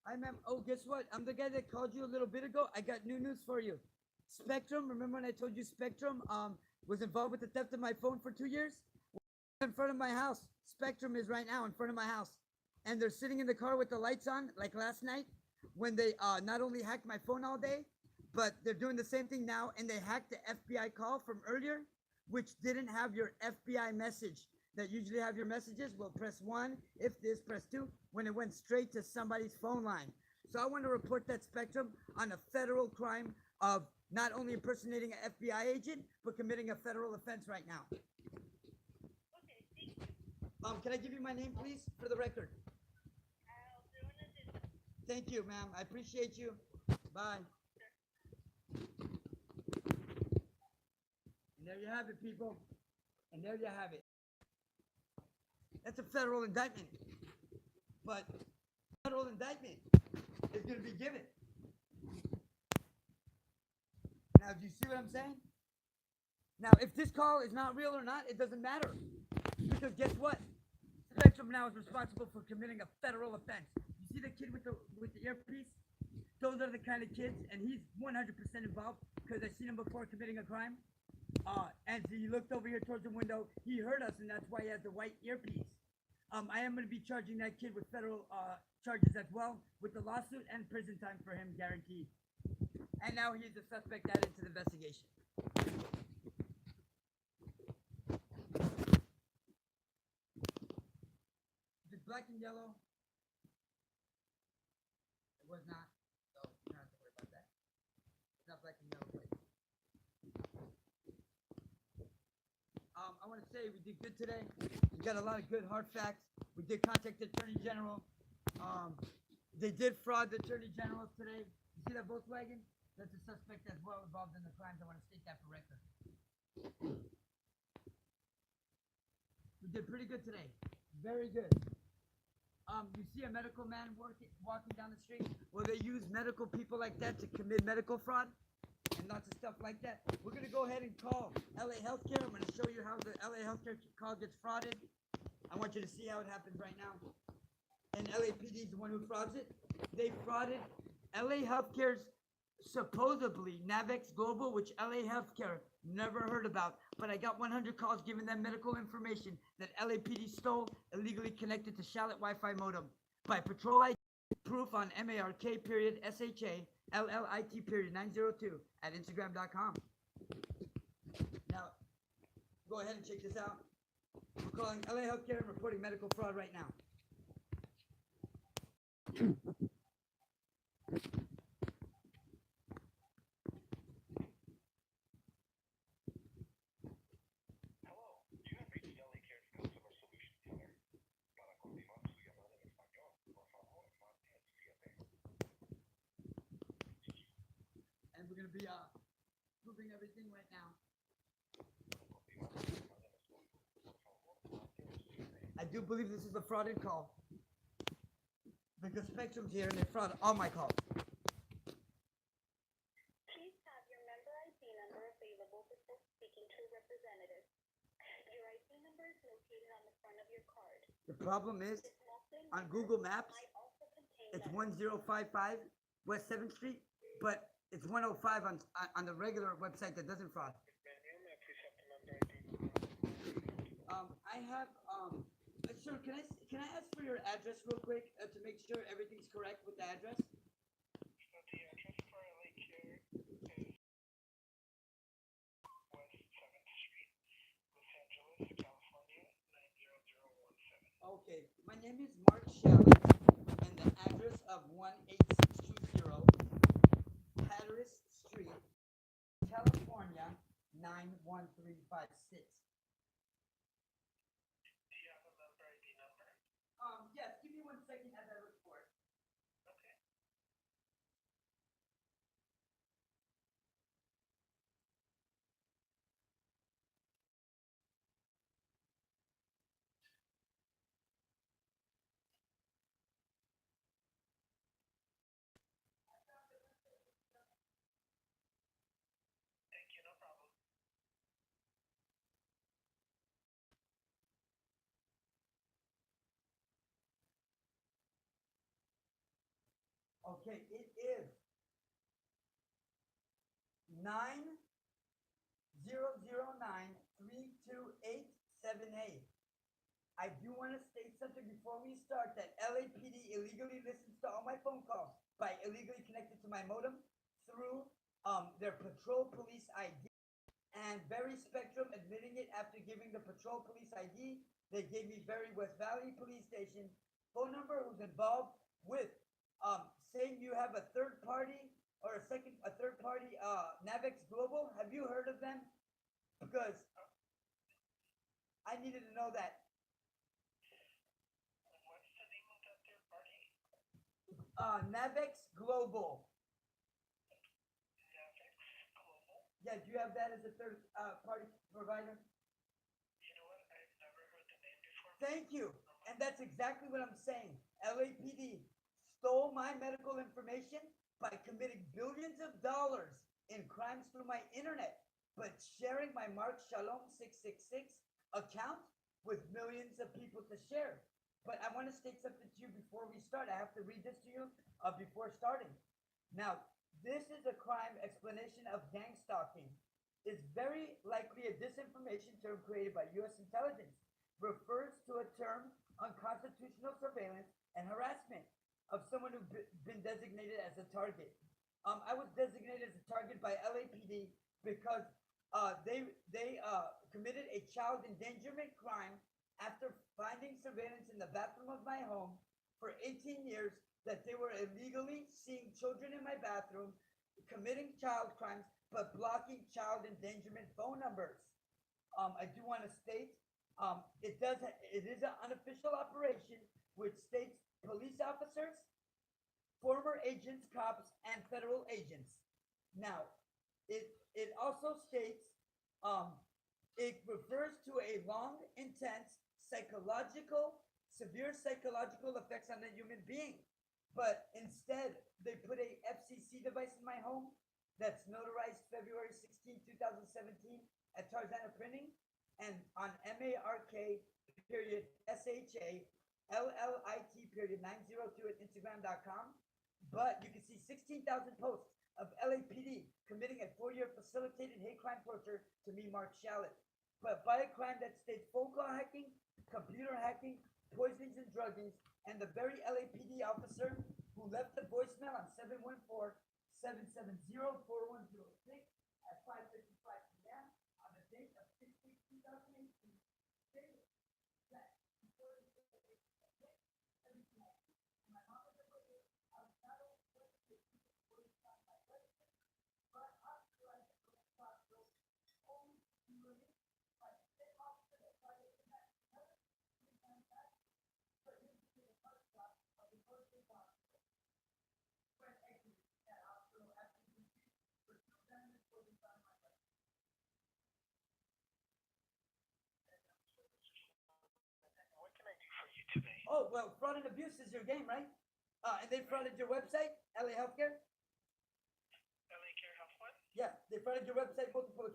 Hi, ma'am. Oh, guess what? I'm the guy that called you a little bit ago. I got new news for you. Spectrum, remember when I told you Spectrum was involved with the theft of my phone for 2 years? In front of my house. Spectrum is right now in front of my house. And they're sitting in the car with the lights on, like last night, when they not only hacked my phone all day, but they're doing the same thing now, and they hacked the FBI call from earlier, which didn't have your FBI message that usually have your messages. Well, press one, if this, press two, when it went straight to somebody's phone line. So I want to report that Spectrum on a federal crime of not only impersonating an FBI agent, but committing a federal offense right now. Can I give you my name, please, for the record? Thank you, ma'am. I appreciate you. Bye. And there you have it, people. And there you have it. That's a federal indictment. But federal indictment is going to be given. Now, do you see what I'm saying? Now, if this call is not real or not, it doesn't matter. Because guess what? Spectrum now is responsible for committing a federal offense. You see the kid with the earpiece? Those are the kind of kids, and he's 100% involved because I've seen him before committing a crime. And he looked over here towards the window. He heard us, and that's why he has the white earpiece. I am going to be charging that kid with federal charges as well, with the lawsuit and prison time for him guaranteed. And now he's a suspect added to the investigation. If it's black and yellow, it was not, so you don't have to worry about that. It's not black and yellow plate. I want to say we did good today. We got a lot of good hard facts. We did contact the Attorney General. They did fraud the Attorney General today. You see that Volkswagen? That's a suspect as well involved in the crimes. I want to state that for record. We did pretty good today. Very good. You see a medical man walking down the street? Well, they use medical people like that to commit medical fraud and lots of stuff like that. We're going to go ahead and call LA Healthcare. I'm going to show you how the LA Healthcare call gets frauded. I want you to see how it happens right now. And LAPD is the one who frauds it. They frauded LA Healthcare's supposedly Navex Global, which LA Healthcare never heard about. But I got 100 calls giving them medical information that LAPD stole illegally connected to Shallot Wi-Fi modem by Patrol ID proof on MARK period SHA LLIT period 902 at Instagram.com. Now, go ahead and check this out. We're calling LA Healthcare and reporting medical fraud right now. And we're going to be proving everything right now. I do believe this is a frauded call because Spectrum's here and they fraud all my calls. Please have your member ID number available before speaking to a representative. Your ID number is located on the front of your card. The problem is, This message on Google Maps, might also contain it's letters. 1055 West 7th Street, but it's 105 on the regular website that doesn't fraud. I have, sir, can I ask for your address real quick to make sure everything's correct with the address? So the address for LA Care is West 7th Street, Los Angeles, California, 90017. Okay, my name is Mark Shallot, and the address of 18620 Hatteras Street, California, 91356. Do you have a member ID number? Yes, give me 1 second as I look for it. Okay. Thank you, no problem. Okay, it is 9009-32878. I do want to state something before we start that LAPD illegally listens to all my phone calls by illegally connected to my modem through their patrol police ID, and Berry Spectrum admitting it after giving the patrol police ID. They gave me Berry West Valley Police Station phone number who's involved with saying you have a third party or a third party Navex Global. Have you heard of them? Because I needed to know that. What's the name of that third party? Navex Global. Navex Global? Yeah, do you have that as a third party provider? You know what? I've never heard the name before. Thank you. And that's exactly what I'm saying. LAPD stole my medical information by committing billions of dollars in crimes through my internet, but sharing my Mark Shalom 666 account with millions of people to share. But I want to state something to you before we start. I have to read this to you before starting. Now, this is a crime explanation of gang stalking. It's very likely a disinformation term created by U.S. intelligence. Refers to a term unconstitutional surveillance and harassment of someone who's been designated as a target. I was designated as a target by LAPD because they committed a child endangerment crime after finding surveillance in the bathroom of my home for 18 years, that they were illegally seeing children in my bathroom, committing child crimes, but blocking child endangerment phone numbers. I do want to state it is an unofficial operation which states police officers, former agents, cops, and federal agents. Now, it also states it refers to a long, intense, severe psychological effects on the human being. But instead, they put a FCC device in my home that's notarized February 16, 2017 at Tarzana Printing, and on MARK period SHA LLIT period 902 at Instagram.com. But you can see 16,000 posts of LAPD committing a 4-year facilitated hate crime torture to me, Mark Shallot. But by a crime that states phone call hacking, computer hacking, poisonings and druggings, and the very LAPD officer who left the voicemail on 714-770-4106 at 5:55 p.m. on the date of 6/6/2018 stated that before the everything I did, my mom was aware I was not only going to the police on my website, but hospitalized at the hospital only to be released by the same officer that tried to connect another 3 times back for him to be the first stop of the first hospital. When exiting that hospital after being treated for 2 times before they found my life. What can I do for you today? Oh, well, fraud and abuse is your game, right? And they frauded your website, LA Healthcare? LA Care Health One? Yeah, they frauded your website multiple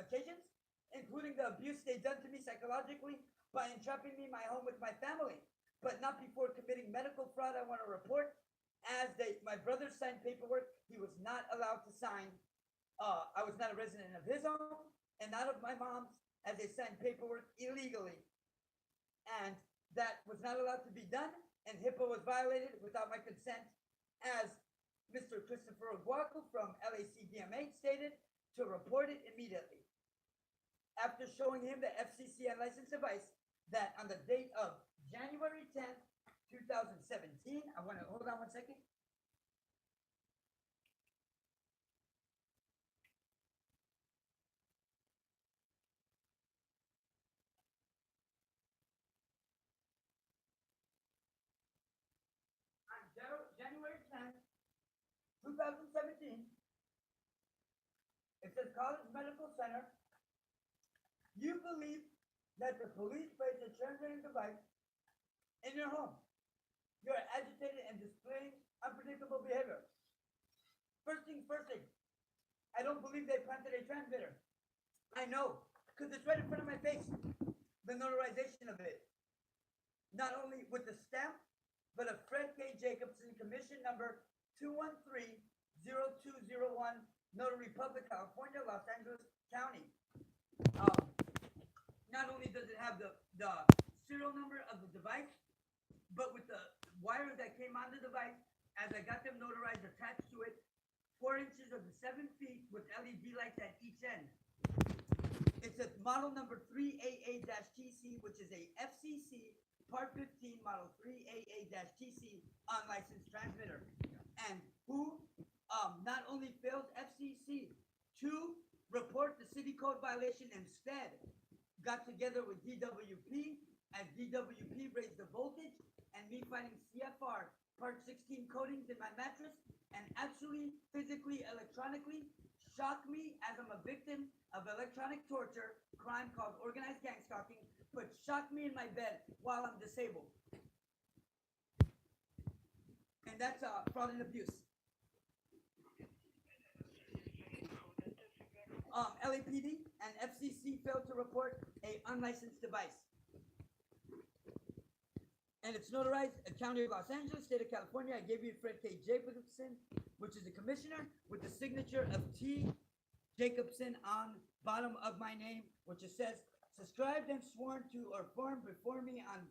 occasions, including the abuse they done to me psychologically by entrapping me in my home with my family, but not before committing medical fraud. I want to report, as my brother signed paperwork he was not allowed to sign. I was not a resident of his home and not of my mom's, as they signed paperwork illegally. And that was not allowed to be done, and HIPAA was violated without my consent, as Mr. Christopher Oguaku from LACDMA stated, to report it immediately. After showing him the FCC unlicensed device that on the date of January 10th, 2017, I want to hold on 1 second. On January 10th, 2017, it says College Medical Center, you believe that the police placed a transmitting device in your home. You are agitated and displaying unpredictable behavior. First thing, I don't believe they planted a transmitter. I know, because it's right in front of my face, the notarization of it. Not only with the stamp, but a Fred K. Jacobson commission number 213-0201, Notary Public, California, Los Angeles County. Not only does it have the serial number of the device, but with the wire that came on the device, as I got them notarized attached to it, 4 inches of the 7 feet with LED lights at each end. It's a model number 3AA-TC, which is a FCC Part 15 model 3AA-TC unlicensed transmitter. And who not only failed FCC to report the city code violation, instead got together with DWP, and DWP raised the voltage, and me finding CFR Part 16 coatings in my mattress, and actually physically, electronically shock me as I'm a victim of electronic torture, crime called organized gang stalking, but shock me in my bed while I'm disabled. And that's fraud and abuse. LAPD and FCC failed to report a unlicensed device. And it's notarized at County of Los Angeles, State of California. I gave you Fred K. Jacobson, which is the commissioner, with the signature of T. Jacobson on bottom of my name, which it says, subscribed and sworn to or formed before me on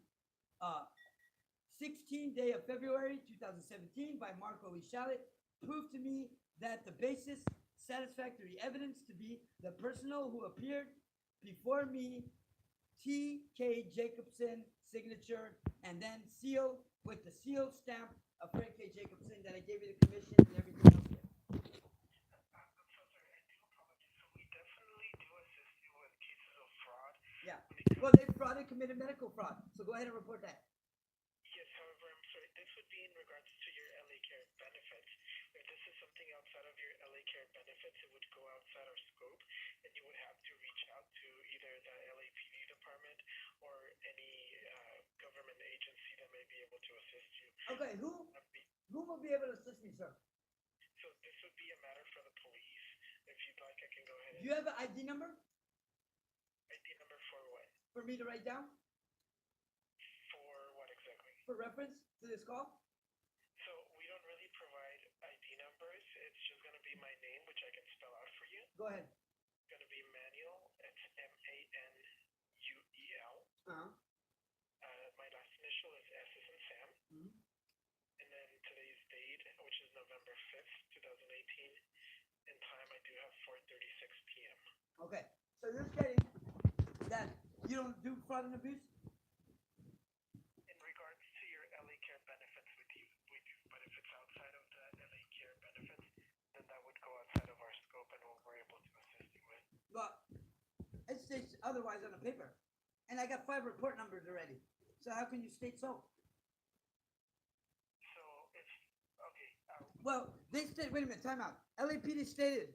16th day of February 2017 by Marco E. Shalit, proved to me that the basis satisfactory evidence to be the personal who appeared before me, T. K. Jacobson, signature, and then seal with the seal stamp of Fred K. Jacobson that I gave you the commission and everything else there. I'm so sorry, I do apologize. So we definitely do assist you with cases of fraud. Yeah. Because Well, they fraud and committed medical fraud. So go ahead and report that. yes, however, I'm sorry. This would be in regards to your LA Care benefits. If this is something outside of your LA Care benefits, it would go outside our scope, and you would have to reach out to either the LAPD department or any government agency that may be able to assist you. Okay, who will be able to assist me, sir? So this would be a matter for the police. If you'd like, I can go ahead Do and you have an ID number ID number for what? for me to write down For what exactly? for reference to this call? So we don't really provide ID numbers. It's just going to be my name, which I can spell out for you. Go ahead. It's going to be Manuel. It's Manuel. Uh-huh. My last initial is S as in Sam. Mhm. And then today's date, which is November 5th, 2018. In time, I do have 4:36 p.m. Okay. So you're stating that you don't do fraud and abuse? In regards to your LA Care benefits, we do. But if it's outside of the LA Care benefits, then that would go outside of our scope and what we're able to assist you with. Well, it states otherwise on the paper. And I got 5 report numbers already. So how can you state so? So it's okay. Well, they stated, wait a minute, time out. LAPD stated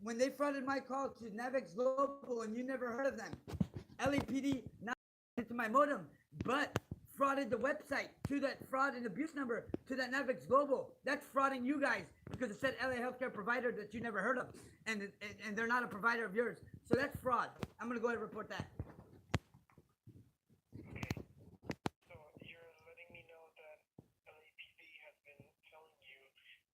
when they frauded my call to Navex Global and you never heard of them. LAPD not into my modem, but frauded the website to that fraud and abuse number to that Navex Global. That's frauding you guys because it said LA Healthcare Provider that you never heard of, and they're not a provider of yours. So that's fraud. I'm gonna go ahead and report that. Okay. So you're letting me know that LAPD has been telling you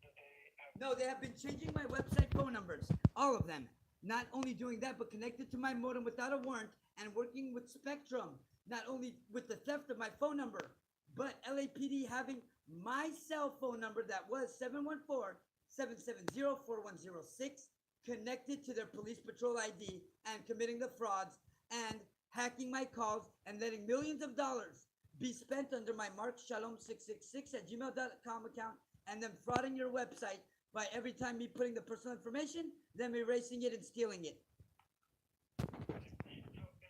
that they have. No, they have been changing my website phone numbers, all of them. Not only doing that, but connected to my modem without a warrant and working with Spectrum. Not only with the theft of my phone number, but LAPD having my cell phone number that was 714-770-4106 connected to their police patrol ID and committing the frauds and hacking my calls and letting millions of dollars be spent under my markshalom666@gmail.com account and then frauding your website by every time me putting the personal information, them erasing it and stealing it. So it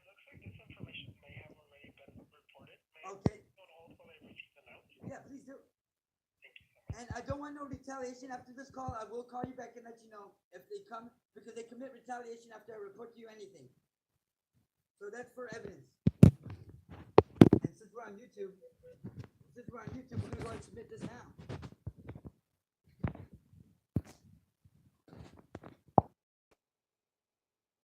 looks like this information may have already been reported. May Okay. I don't hold while I receive the note? Yeah, please do. Thank you so much. And I don't want no retaliation after this call. I will call you back and let you know if they come, because they commit retaliation after I report to you anything. So that's for evidence. And since we're on YouTube, we're gonna go ahead and submit this now.